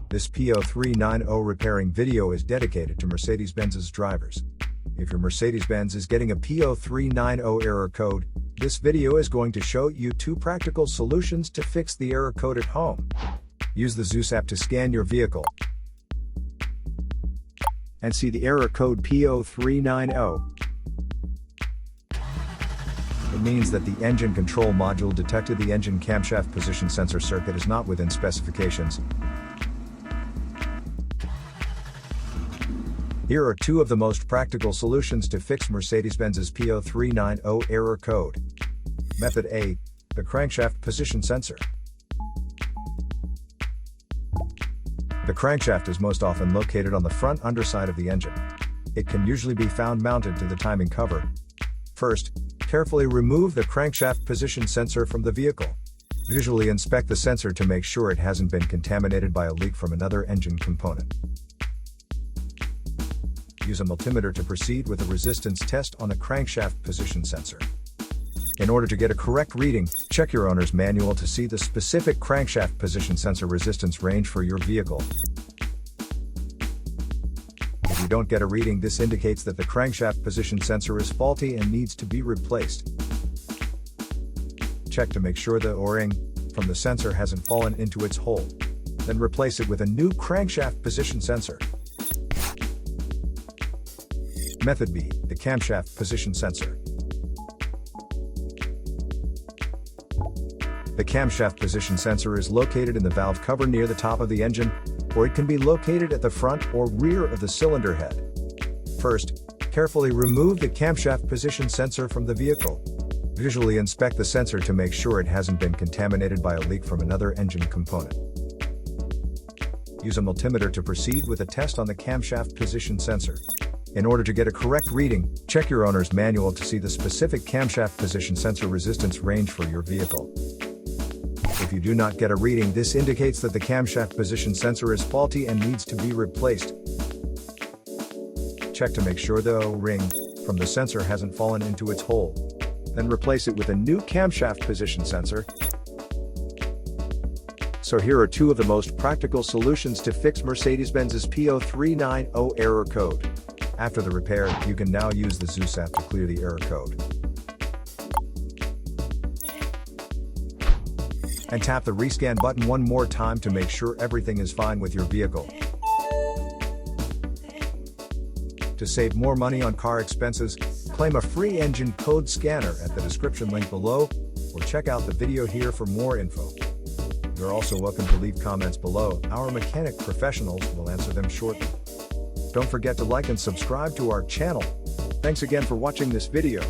This P0390 repairing video is dedicated to Mercedes-Benz's drivers. If your Mercedes-Benz is getting a P0390 error code, this video is going to show you 2 practical solutions to fix the error code at home. Use the Zeus app to scan your vehicle and see the error code P0390. It means that the engine control module detected the engine camshaft position sensor circuit is not within specifications. Here are 2 of the most practical solutions to fix Mercedes-Benz's P0390 error code. Method A, the crankshaft position sensor. The crankshaft is most often located on the front underside of the engine. It can usually be found mounted to the timing cover. First, carefully remove the crankshaft position sensor from the vehicle. Visually inspect the sensor to make sure it hasn't been contaminated by a leak from another engine component. Use a multimeter to proceed with a resistance test on the crankshaft position sensor. In order to get a correct reading, check your owner's manual to see the specific crankshaft position sensor resistance range for your vehicle. If you don't get a reading, this indicates that the crankshaft position sensor is faulty and needs to be replaced. Check to make sure the O-ring from the sensor hasn't fallen into its hole. Then replace it with a new crankshaft position sensor. Method B, the camshaft position sensor. The camshaft position sensor is located in the valve cover near the top of the engine, or it can be located at the front or rear of the cylinder head. First, carefully remove the camshaft position sensor from the vehicle. Visually inspect the sensor to make sure it hasn't been contaminated by a leak from another engine component. Use a multimeter to proceed with a test on the camshaft position sensor. In order to get a correct reading, check your owner's manual to see the specific camshaft position sensor resistance range for your vehicle. If you do not get a reading, this indicates that the camshaft position sensor is faulty and needs to be replaced. Check to make sure the O-ring from the sensor hasn't fallen into its hole. Then replace it with a new camshaft position sensor. So here are 2 of the most practical solutions to fix Mercedes-Benz's P0390 error code. After the repair, you can now use the Zeus app to clear the error code. And tap the rescan button one more time to make sure everything is fine with your vehicle. To save more money on car expenses, claim a free engine code scanner at the description link below, or check out the video here for more info. You're also welcome to leave comments below. Our mechanic professionals will answer them shortly. Don't forget to like and subscribe to our channel. Thanks again for watching this video.